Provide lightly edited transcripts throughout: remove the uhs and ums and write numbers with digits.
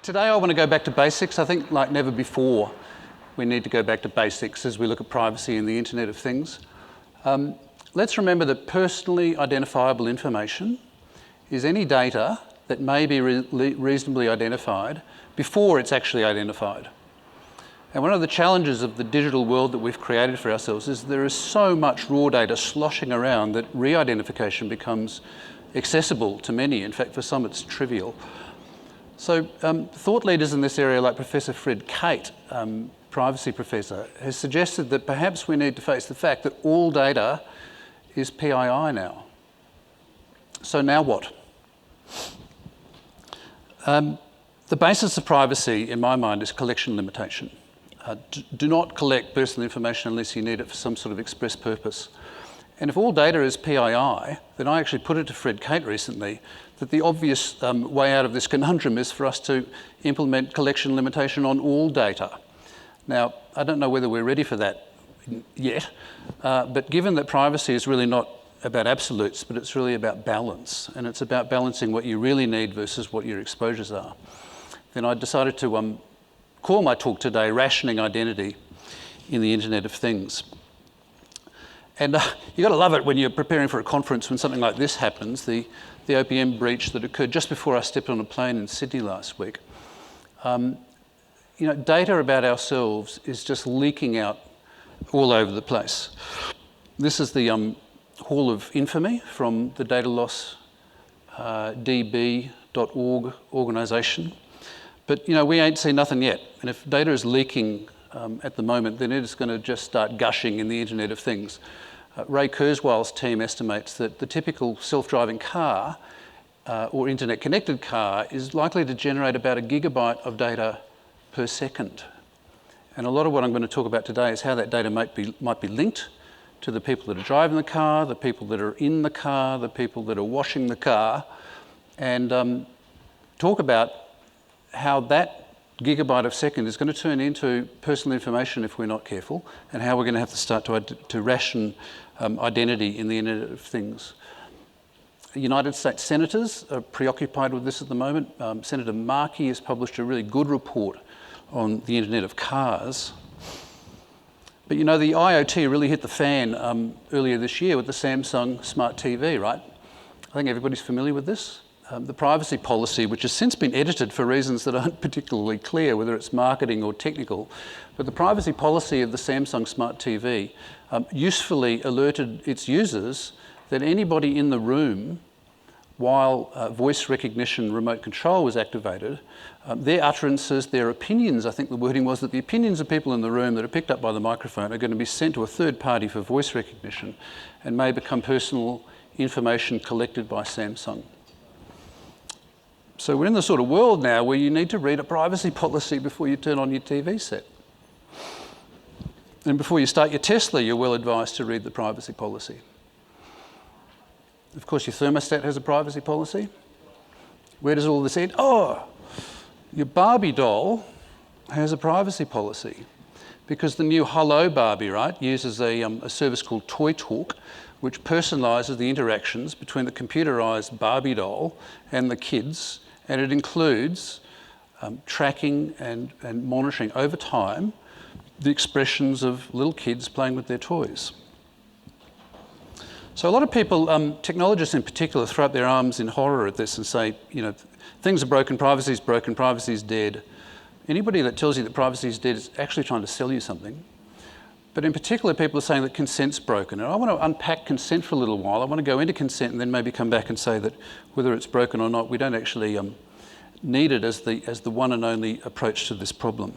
Today I want to go back to basics. I think like never before we need to go back to basics as we look at privacy and the Internet of Things. Let's remember that personally identifiable information is any data that may be reasonably identified before it's actually identified. And one of the challenges of the digital world that we've created for ourselves is there is so much raw data sloshing around that re-identification becomes accessible to many. In fact, for some it's trivial. So thought leaders in this area like Professor Fred Kate, privacy professor, has suggested that perhaps we need to face the fact that all data is PII now. So now what? The basis of privacy, in my mind, is collection limitation. Do not collect personal information unless you need it for some sort of express purpose. And if all data is PII, then I actually put it to Fred Kate recently that the obvious way out of this conundrum is for us to implement collection limitation on all data. Now, I don't know whether we're ready for that yet, but given that privacy is really not about absolutes, but it's really about balance, and it's about balancing what you really need versus what your exposures are, then I decided to call my talk today Rationing Identity in the Internet of Things. And you've got to love it when you're preparing for a conference when something like this happens, the OPM breach that occurred just before I stepped on a plane in Sydney last week. Data about ourselves is just leaking out all over the place. This is the Hall of Infamy from the datalosdb.org organisation. But we ain't seen nothing yet. And if data is leaking at the moment, then it is going to just start gushing in the Internet of Things. Ray Kurzweil's team estimates that the typical self-driving car or internet-connected car is likely to generate about 1 gigabyte of data per second. And a lot of what I'm going to talk about today is how that data might be linked to the people that are driving the car, the people that are in the car, the people that are washing the car, and talk about how that gigabyte of second is going to turn into personal information if we're not careful, and how we're going to have to start to ration identity in the Internet of Things. United States senators are preoccupied with this at the moment. Senator Markey has published a really good report on the Internet of Cars. But the IoT really hit the fan earlier this year with the Samsung Smart TV, right? I think everybody's familiar with this. The privacy policy, which has since been edited for reasons that aren't particularly clear, whether it's marketing or technical, but the privacy policy of the Samsung Smart TV usefully alerted its users that anybody in the room, while voice recognition remote control was activated, their utterances, their opinions, I think the wording was that the opinions of people in the room that are picked up by the microphone are going to be sent to a third party for voice recognition and may become personal information collected by Samsung. So we're in the sort of world now where you need to read a privacy policy before you turn on your TV set. And before you start your Tesla, you're well advised to read the privacy policy. Of course, your thermostat has a privacy policy. Where does all this end? Oh, your Barbie doll has a privacy policy because the new Hello Barbie, right, uses a service called Toy Talk, which personalises the interactions between the computerised Barbie doll and the kids, and it includes tracking and monitoring over time the expressions of little kids playing with their toys. So a lot of people, technologists in particular, throw up their arms in horror at this and say, things are broken, privacy is dead. Anybody that tells you that privacy is dead is actually trying to sell you something. But in particular, people are saying that consent's broken. And I want to unpack consent for a little while. I want to go into consent and then maybe come back and say that whether it's broken or not, we don't actually need it as the one and only approach to this problem.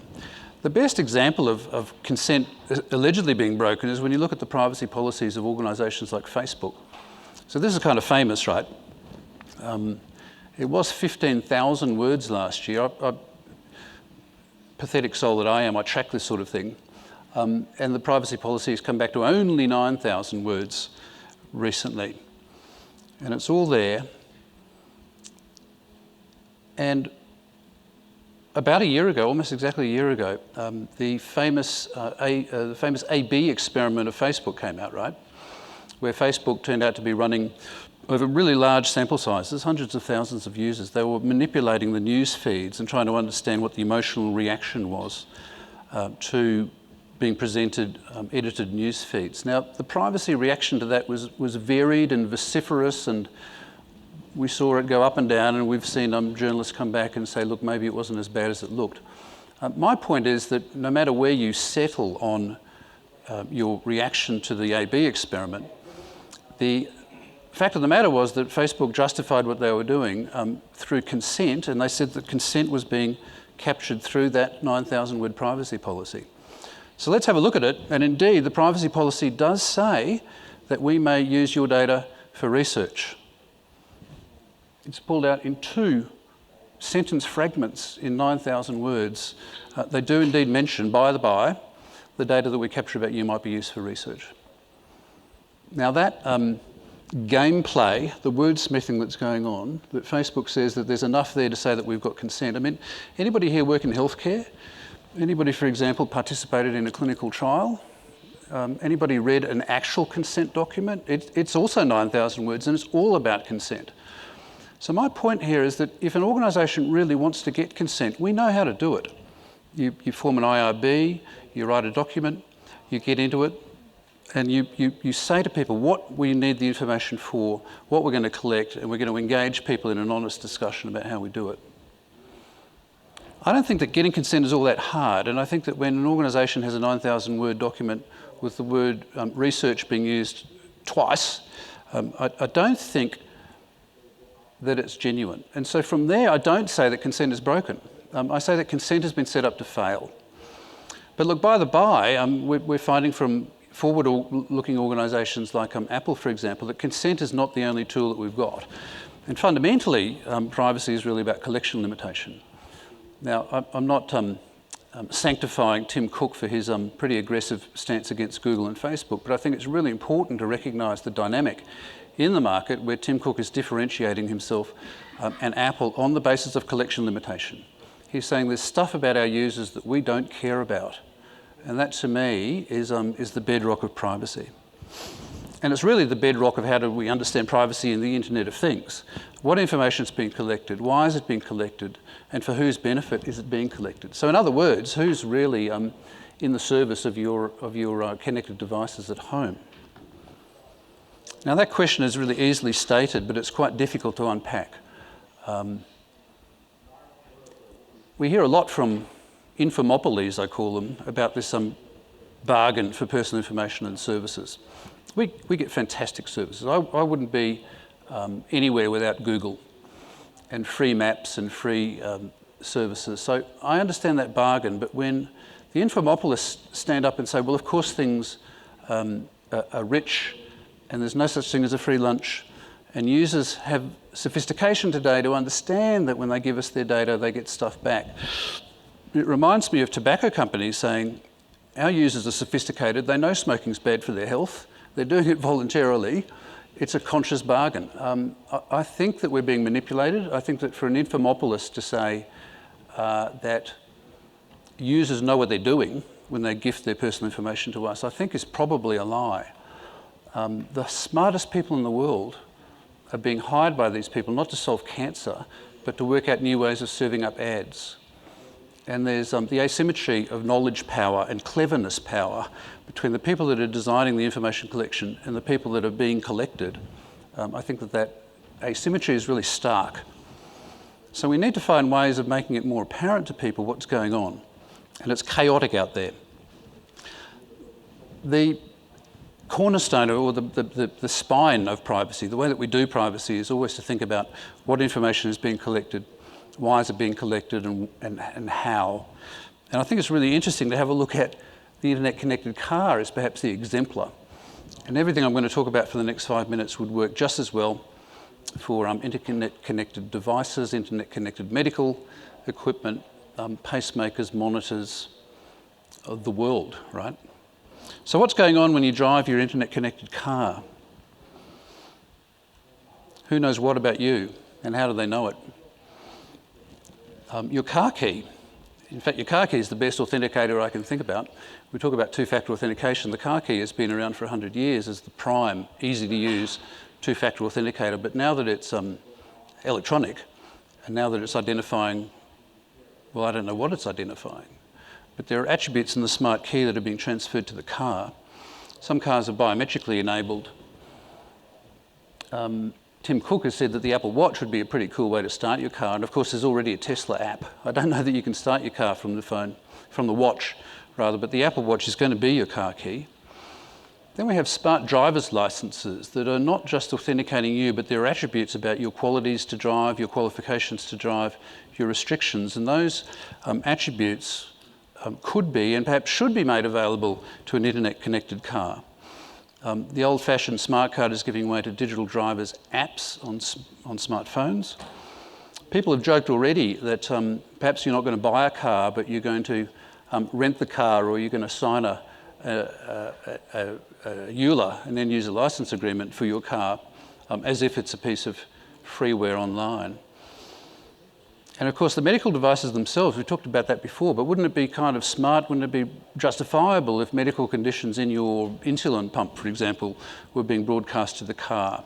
The best example of consent allegedly being broken is when you look at the privacy policies of organisations like Facebook. So this is kind of famous, right? It was 15,000 words last year. Pathetic soul that I am, I track this sort of thing. And the privacy policy has come back to only 9,000 words recently. And it's all there. And about a year ago, almost exactly a year ago, the famous A/B experiment of Facebook came out, right? Where Facebook turned out to be running over really large sample sizes, hundreds of thousands of users, they were manipulating the news feeds and trying to understand what the emotional reaction was to being presented edited news feeds. Now, the privacy reaction to that was varied and vociferous, and we saw it go up and down, and we've seen journalists come back and say, look, maybe it wasn't as bad as it looked. My point is that no matter where you settle on your reaction to the AB experiment, the fact of the matter was that Facebook justified what they were doing through consent, and they said that consent was being captured through that 9,000-word privacy policy. So let's have a look at it, and indeed the privacy policy does say that we may use your data for research. It's pulled out in 2 sentence fragments in 9,000 words. They do indeed mention, by the by, the data that we capture about you might be used for research. Now that gameplay, the wordsmithing that's going on, that Facebook says that there's enough there to say that we've got consent. I mean, anybody here work in healthcare? Anybody, for example, participated in a clinical trial? Anybody read an actual consent document? It's also 9,000 words, and it's all about consent. So my point here is that if an organisation really wants to get consent, we know how to do it. You form an IRB, you write a document, you get into it, and you say to people what we need the information for, what we're going to collect, and we're going to engage people in an honest discussion about how we do it. I don't think that getting consent is all that hard, and I think that when an organisation has a 9,000-word document with the word research being used twice, I don't think that it's genuine. And so from there, I don't say that consent is broken. I say that consent has been set up to fail. But look, by the by, we're finding from forward-looking organisations like Apple, for example, that consent is not the only tool that we've got. And fundamentally, privacy is really about collection limitation. Now, I'm not sanctifying Tim Cook for his pretty aggressive stance against Google and Facebook, but I think it's really important to recognise the dynamic in the market where Tim Cook is differentiating himself and Apple on the basis of collection limitation. He's saying there's stuff about our users that we don't care about. And that, to me, is the bedrock of privacy. And it's really the bedrock of how do we understand privacy in the Internet of Things. What information is being collected? Why is it being collected? And for whose benefit is it being collected? So in other words, who's really in the service of your connected devices at home? Now that question is really easily stated, but it's quite difficult to unpack. We hear a lot from infomopolies, I call them, about this bargain for personal information and services. We get fantastic services. I wouldn't be anywhere without Google and free maps and free services. So I understand that bargain, but when the infomopolists stand up and say, well, of course things are rich and there's no such thing as a free lunch, and users have sophistication today to understand that when they give us their data, they get stuff back. It reminds me of tobacco companies saying, our users are sophisticated, they know smoking's bad for their health, they're doing it voluntarily, it's a conscious bargain. I think that we're being manipulated. I think that for an infomopolist to say that users know what they're doing when they gift their personal information to us, I think is probably a lie. The smartest people in the world are being hired by these people not to solve cancer, but to work out new ways of serving up ads. And there's the asymmetry of knowledge power and cleverness power between the people that are designing the information collection and the people that are being collected. I think that asymmetry is really stark. So we need to find ways of making it more apparent to people what's going on. And it's chaotic out there. The cornerstone or the spine of privacy, the way that we do privacy is always to think about what information is being collected, why is it being collected, and how. And I think it's really interesting to have a look at the internet-connected car as perhaps the exemplar. And everything I'm going to talk about for the next 5 minutes would work just as well for internet-connected devices, internet-connected medical equipment, pacemakers, monitors of the world, right? So what's going on when you drive your internet-connected car? Who knows what about you, and how do they know it? Your car key. In fact, your car key is the best authenticator I can think about. We talk about two-factor authentication. The car key has been around for 100 years as the prime, easy-to-use two-factor authenticator, but now that it's electronic, and now that it's identifying, well, I don't know what it's identifying, but there are attributes in the smart key that are being transferred to the car. Some cars are biometrically enabled. Tim Cook has said that the Apple Watch would be a pretty cool way to start your car, and of course there's already a Tesla app. I don't know that you can start your car from the phone, from the watch rather, but the Apple Watch is going to be your car key. Then we have smart driver's licenses that are not just authenticating you, but there are attributes about your qualities to drive, your qualifications to drive, your restrictions, and those attributes could be and perhaps should be made available to an internet-connected car. The old-fashioned smart card is giving way to digital drivers apps on smartphones. People have joked already that perhaps you're not going to buy a car, but you're going to rent the car, or you're going to sign a EULA and then use a license agreement for your car as if it's a piece of freeware online. And of course the medical devices themselves, we talked about that before, but wouldn't it be kind of smart, wouldn't it be justifiable if medical conditions in your insulin pump, for example, were being broadcast to the car?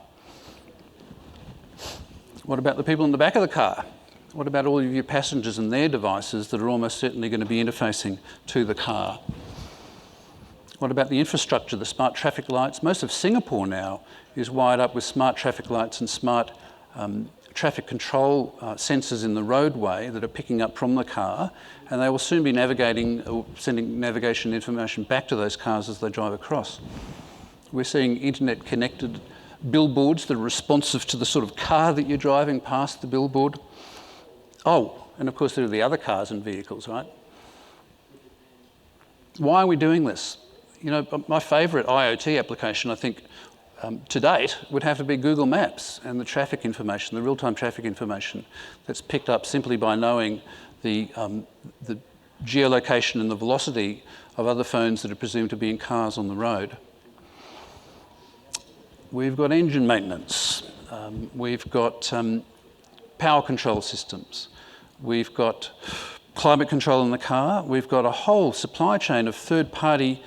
What about the people in the back of the car? What about all of your passengers and their devices that are almost certainly going to be interfacing to the car? What about the infrastructure, the smart traffic lights? Most of Singapore now is wired up with smart traffic lights and smart traffic control sensors in the roadway that are picking up from the car, and they will soon be navigating or sending navigation information back to those cars as they drive across. We're seeing internet-connected billboards that are responsive to the sort of car that you're driving past the billboard. Oh, and of course there are the other cars and vehicles, right? Why are we doing this? You know, my favourite IoT application, I think, to date, would have to be Google Maps and the traffic information, the real-time traffic information that's picked up simply by knowing the geolocation and the velocity of other phones that are presumed to be in cars on the road. We've got engine maintenance. We've got power control systems. We've got climate control in the car. We've got a whole supply chain of third-party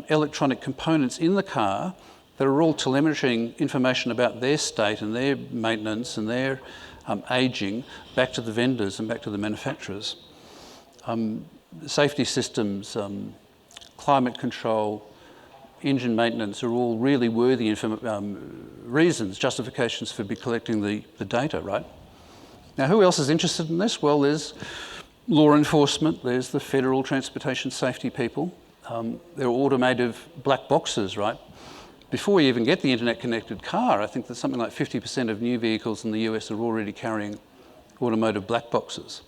electronic components in the car that are all telemetering information about their state and their maintenance and their aging back to the vendors and back to the manufacturers. Safety systems, climate control, engine maintenance are all really worthy reasons, justifications for collecting the data, right? Now, who else is interested in this? Well, there's law enforcement, there's the federal transportation safety people, there are automotive black boxes, right? Before you even get the internet-connected car, I think that something like 50% of new vehicles in the US are already carrying automotive black boxes.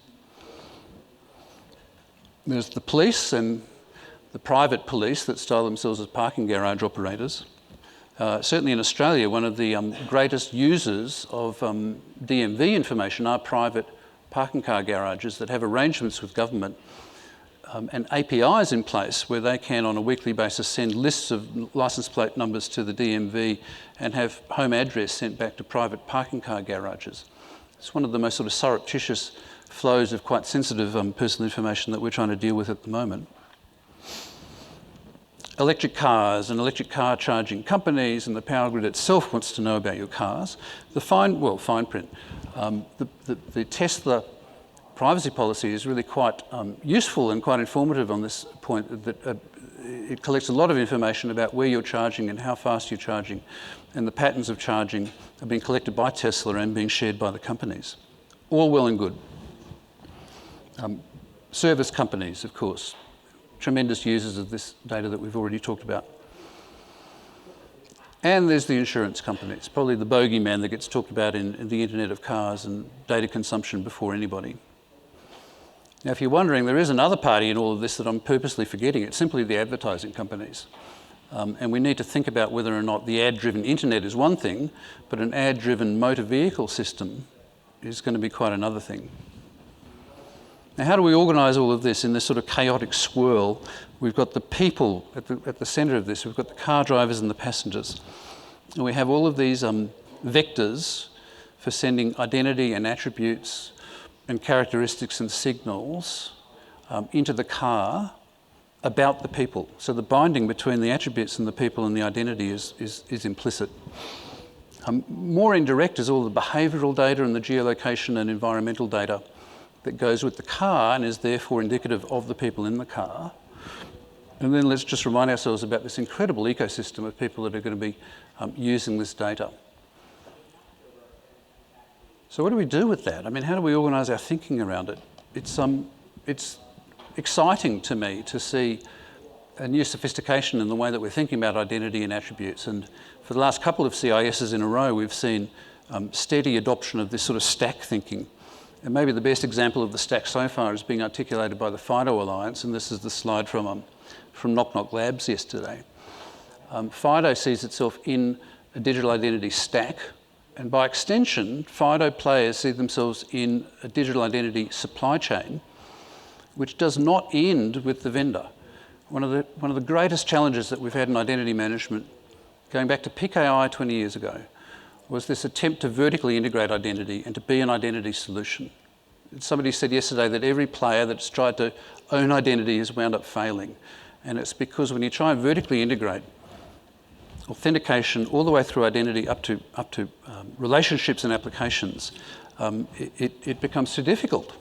There's the police and the private police that style themselves as parking garage operators. Certainly in Australia, one of the greatest users of DMV information are private parking car garages that have arrangements with government and APIs in place where they can on a weekly basis send lists of license plate numbers to the DMV and have home address sent back to private parking car garages. It's one of the most sort of surreptitious flows of quite sensitive personal information that we're trying to deal with at the moment. Electric cars and electric car charging companies and the power grid itself wants to know about your cars. The fine print. The Tesla privacy policy is really quite useful and quite informative on this point, that it collects a lot of information about where you're charging and how fast you're charging, and the patterns of charging are being collected by Tesla and being shared by the companies. All well and good. Service companies, of course, tremendous users of this data that we've already talked about. And there's the insurance companies, probably the bogeyman that gets talked about in the Internet of Cars and data consumption before anybody. Now, if you're wondering, there is another party in all of this that I'm purposely forgetting. It's simply the advertising companies. And we need to think about whether or not the ad-driven internet is one thing, but an ad-driven motor vehicle system is going to be quite another thing. Now, how do we organise all of this in this sort of chaotic swirl? We've got the people at the centre of this. We've got the car drivers and the passengers. And we have all of these vectors for sending identity and attributes and characteristics and signals into the car about the people. So the binding between the attributes and the people and the identity is implicit. More indirect is all the behavioural data and the geolocation and environmental data that goes with the car and is therefore indicative of the people in the car. And then let's just remind ourselves about this incredible ecosystem of people that are going to be using this data. So what do we do with that? I mean, how do we organise our thinking around it? It's exciting to me to see a new sophistication in the way that we're thinking about identity and attributes. And for the last couple of CISs in a row, we've seen steady adoption of this sort of stack thinking. And maybe the best example of the stack so far is being articulated by the FIDO Alliance, and this is the slide from Knock Knock Labs yesterday. FIDO sees itself in a digital identity stack, and by extension, FIDO players see themselves in a digital identity supply chain, which does not end with the vendor. One of the greatest challenges that we've had in identity management, going back to PKI 20 years ago, was this attempt to vertically integrate identity and to be an identity solution. Somebody said yesterday that every player that's tried to own identity has wound up failing. And it's because when you try and vertically integrate authentication all the way through identity up to relationships and applications, it becomes too difficult.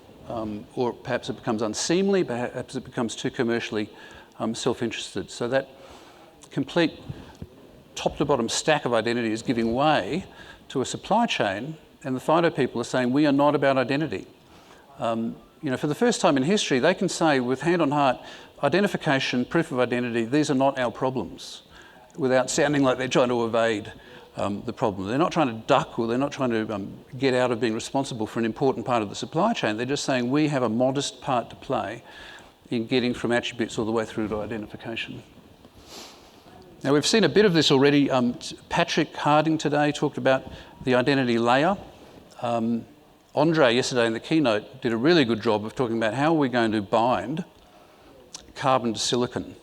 Or perhaps it becomes unseemly, perhaps it becomes too commercially self-interested. So that complete top-to-bottom stack of identity is giving way to a supply chain, and the FIDO people are saying, we are not about identity. For the first time in history, they can say with hand on heart, identification, proof of identity, these are not our problems, without sounding like they're trying to evade the problem. They're not trying to duck, or they're not trying to get out of being responsible for an important part of the supply chain. They're just saying we have a modest part to play in getting from attributes all the way through to identification. Now, we've seen a bit of this already. Patrick Harding today talked about the identity layer. Andre yesterday in the keynote did a really good job of talking about how are we going to bind carbon to silicon.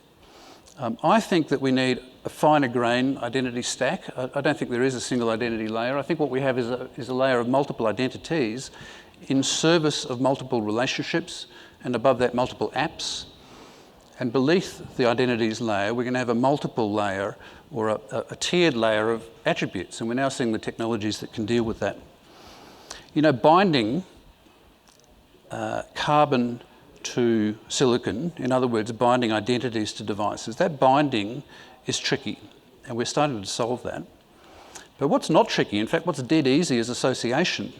I think that we need a finer grain identity stack. I don't think there is a single identity layer. I think what we have is a layer of multiple identities in service of multiple relationships, and above that multiple apps. And beneath the identities layer, we're going to have a multiple layer or a tiered layer of attributes. And we're now seeing the technologies that can deal with that. Binding carbon to silicon, in other words, binding identities to devices, that binding is tricky, and we're starting to solve that. But what's not tricky, in fact, what's dead easy is association.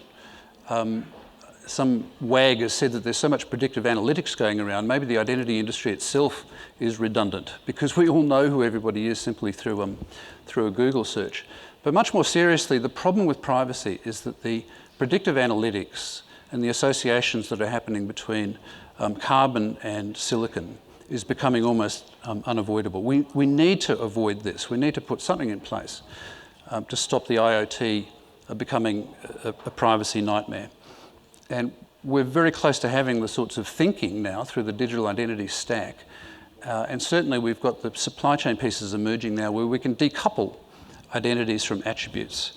Some wag has said that there's so much predictive analytics going around, maybe the identity industry itself is redundant, because we all know who everybody is simply through a Google search. But much more seriously, the problem with privacy is that the predictive analytics and the associations that are happening between carbon and silicon is becoming almost unavoidable. We need to avoid this. We need to put something in place to stop the IoT becoming a privacy nightmare. And we're very close to having the sorts of thinking now through the digital identity stack. And certainly we've got the supply chain pieces emerging now where we can decouple identities from attributes.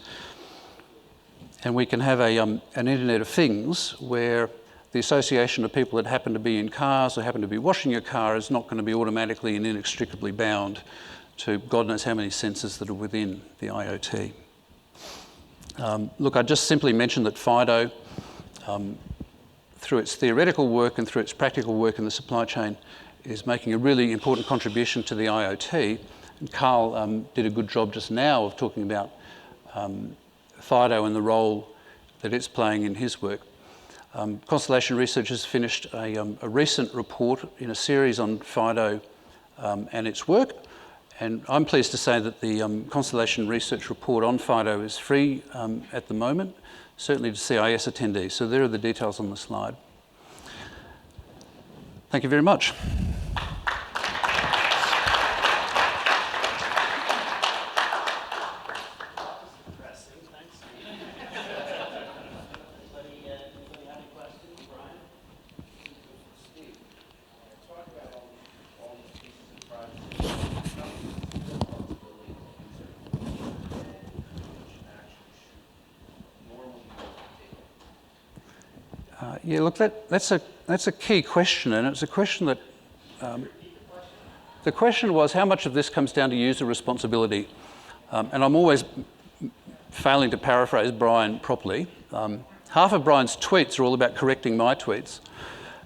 And we can have an Internet of Things where the association of people that happen to be in cars or happen to be washing your car is not going to be automatically and inextricably bound to God knows how many sensors that are within the IoT. Look, I just simply mentioned that FIDO, through its theoretical work and through its practical work in the supply chain, is making a really important contribution to the IoT. And Carl did a good job just now of talking about FIDO and the role that it's playing in his work. Constellation Research has finished a recent report in a series on FIDO and its work. And I'm pleased to say that the Constellation Research report on FIDO is free at the moment, certainly to CIS attendees. So there are the details on the slide. Thank you very much. Yeah, look, that's a key question, and it's a question that the question was how much of this comes down to user responsibility, and I'm always failing to paraphrase Brian properly. Half of Brian's tweets are all about correcting my tweets.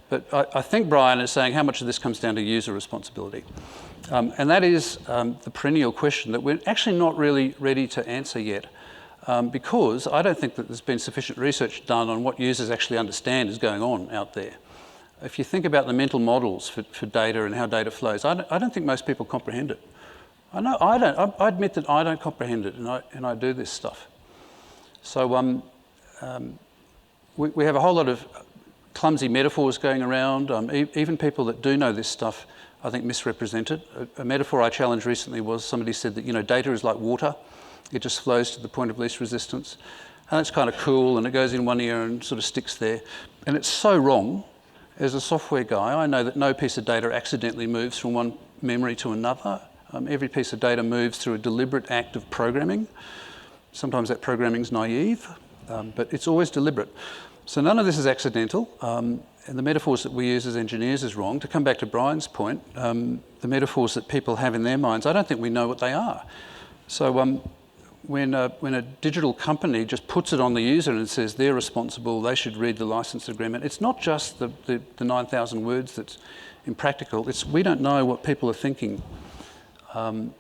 But I think Brian is saying how much of this comes down to user responsibility. And that is the perennial question that we're actually not really ready to answer yet, because I don't think that there's been sufficient research done on what users actually understand is going on out there. If you think about the mental models for data and how data flows, I don't think most people comprehend it. I know I don't. I admit that I don't comprehend it, and I do this stuff. So we have a whole lot of clumsy metaphors going around. Even people that do know this stuff, I think, misrepresent it. A metaphor I challenged recently was somebody said that, data is like water. It just flows to the point of least resistance. And it's kind of cool, and it goes in one ear and sort of sticks there. And it's so wrong. As a software guy, I know that no piece of data accidentally moves from one memory to another. Every piece of data moves through a deliberate act of programming. Sometimes that programming is naive, but it's always deliberate. So none of this is accidental, and the metaphors that we use as engineers is wrong. To come back to Brian's point, the metaphors that people have in their minds, I don't think we know what they are. So when a digital company just puts it on the user and says they're responsible, they should read the license agreement, it's not just the 9,000 words that's impractical. It's we don't know what people are thinking. And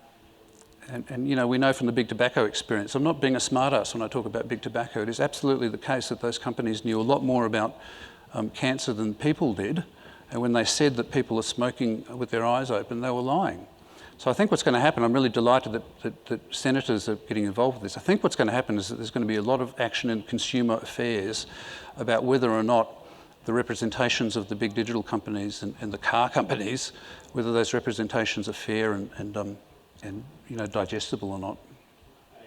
we know from the big tobacco experience, I'm not being a smartass when I talk about big tobacco. It is absolutely the case that those companies knew a lot more about cancer than people did. And when they said that people are smoking with their eyes open, they were lying. So I think what's going to happen, I'm really delighted that senators are getting involved with this. I think what's going to happen is that there's going to be a lot of action in consumer affairs about whether or not the representations of the big digital companies and the car companies, whether those representations are fair and digestible or not. I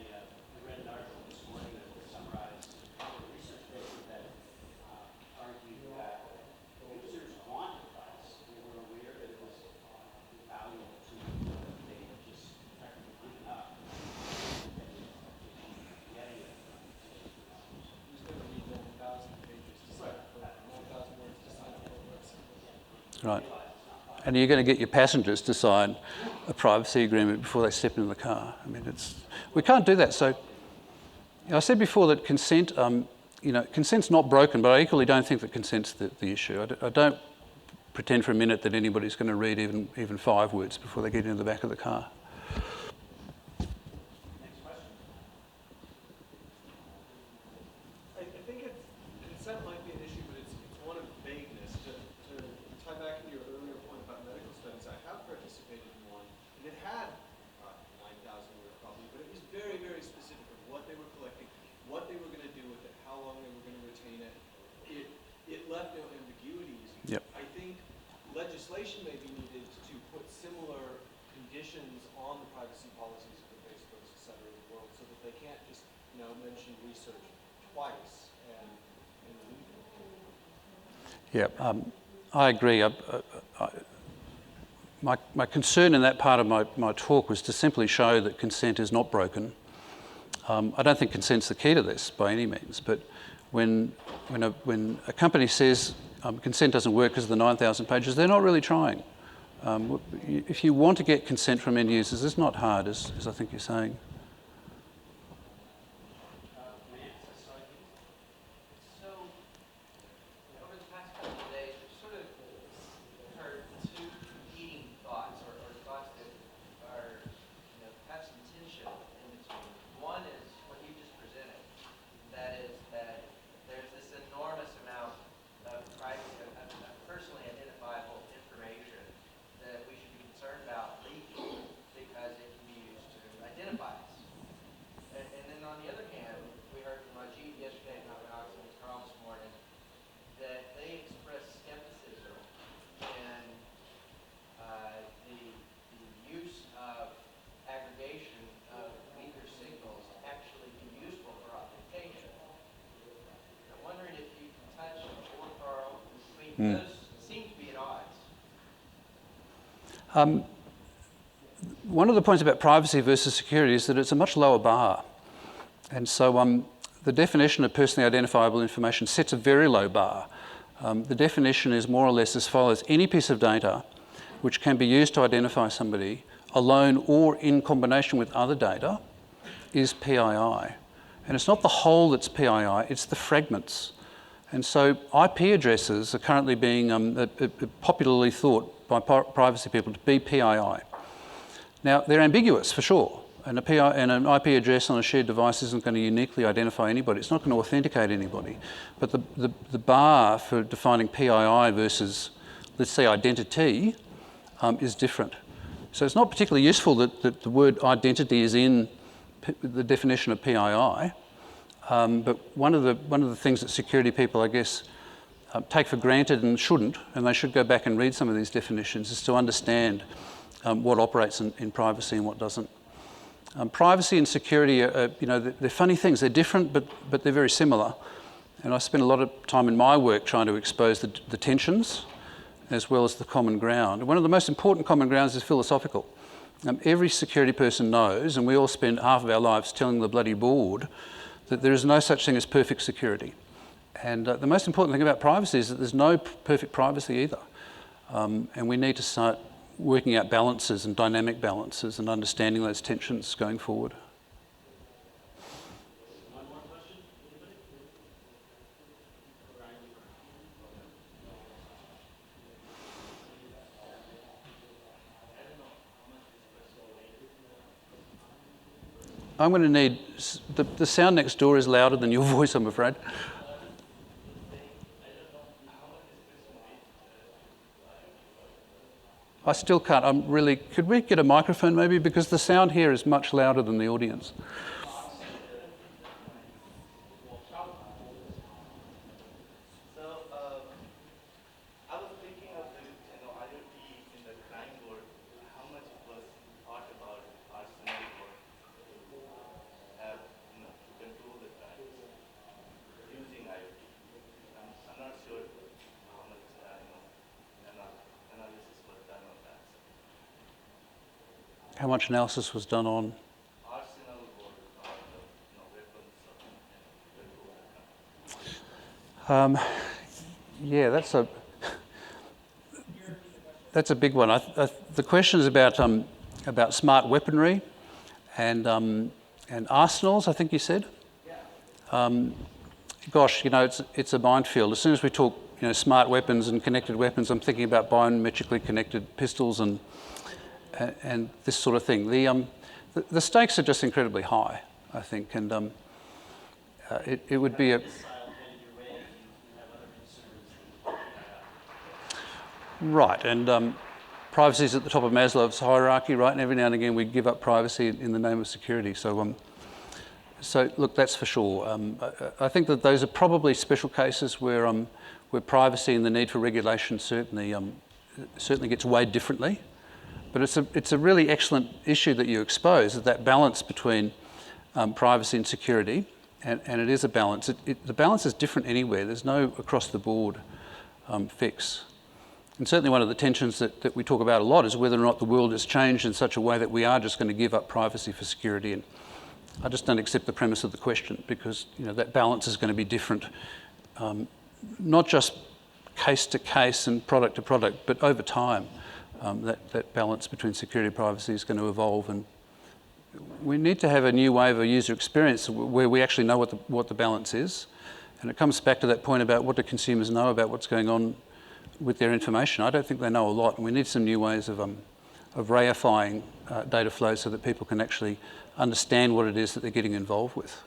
read an article this morning that summarized a research paper that argued that users wanted privacy. They were aware that it was valuable to them. They just effectively given up getting it. Who's going to read 1,000 pages to sign up for that? 1,000 words to sign up for a website? Right. And you're going to get your passengers to sign a privacy agreement before they step into the car. I mean, we can't do that. So I said before that consent, consent's not broken, but I equally don't think that consent's the issue. I don't pretend for a minute that anybody's going to read even 5 words before they get into the back of the car. Next question. I think consent might be an issue, but it's one of vagueness. To tie back to your earlier point about medical studies, I have participated in one, and it had 9,000 words probably, but it was very, very specific of what they were collecting, what they were going to do with it, how long they were going to retain it. It left no ambiguities. Yep. I think legislation may be needed to put similar conditions on the privacy policies of the Facebooks, et cetera, in the world, so that they can't just mention research twice and leave it. Yeah, I agree. My concern in that part of my talk was to simply show that consent is not broken. I don't think consent's the key to this by any means, but when a company says consent doesn't work because of the 9,000 pages, they're not really trying. If you want to get consent from end users, it's not hard, as I think you're saying. Personally identifiable information that we should be concerned about leaking because it can be used to identify us. And then on the other hand, we heard from Ajit yesterday and Carl this morning that they expressed skepticism in the use of aggregation of weaker signals to actually be useful for authentication. I'm wondering if you can touch or Carl between those. One of the points about privacy versus security is that it's a much lower bar. And so the definition of personally identifiable information sets a very low bar. The definition is more or less as follows: any piece of data which can be used to identify somebody alone or in combination with other data is PII. And it's not the whole that's PII, it's the fragments. And so IP addresses are currently being popularly thought by privacy people to be PII. Now, they're ambiguous for sure, and an IP address on a shared device isn't going to uniquely identify anybody. It's not going to authenticate anybody. But the bar for defining PII versus, let's say, identity is different. So it's not particularly useful that the word identity is in the definition of PII. But one of the things that security people, I guess, take for granted and shouldn't, and they should go back and read some of these definitions, is to understand what operates in privacy and what doesn't. Privacy and security are, they're funny things. They're different, but they're very similar. And I spend a lot of time in my work trying to expose the tensions as well as the common ground. And one of the most important common grounds is philosophical. Every security person knows, and we all spend half of our lives telling the bloody board, that there is no such thing as perfect security. And the most important thing about privacy is that there's no perfect privacy either. And we need to start working out balances and dynamic balances and understanding those tensions going forward. One more question? Anybody? I'm going to need, the sound next door is louder than your voice, I'm afraid. I still can't, could we get a microphone maybe? Because the sound here is much louder than the audience. So, I was thinking of the IoT in the crime world, how much was thought about arsenal work to have, to control the crimes using IoT. I'm not sure how much, analysis was done on that. How much analysis was done on? Arsenal work on the, weapons of, control the crime. Yeah, that's a big one. The question is about smart weaponry and arsenals, I think you said. Gosh, it's a minefield. As soon as we talk, smart weapons and connected weapons, I'm thinking about biometrically connected pistols and this sort of thing. The stakes are just incredibly high, I think, and it would be a right, and privacy is at the top of Maslow's hierarchy, right? And every now and again we give up privacy in the name of security. So look, that's for sure. I think that those are probably special cases where privacy and the need for regulation certainly gets weighed differently. But it's a really excellent issue that you expose, that balance between privacy and security, and it is a balance. The balance is different anywhere. There's no across-the-board fix. And certainly one of the tensions that we talk about a lot is whether or not the world has changed in such a way that we are just going to give up privacy for security. And I just don't accept the premise of the question, because that balance is going to be different, not just case to case and product to product, but over time. That balance between security and privacy is going to evolve, and we need to have a new way of a user experience where we actually know what the balance is. And it comes back to that point about what do consumers know about what's going on with their information. I don't think they know a lot, and we need some new ways of reifying data flows so that people can actually understand what it is that they're getting involved with.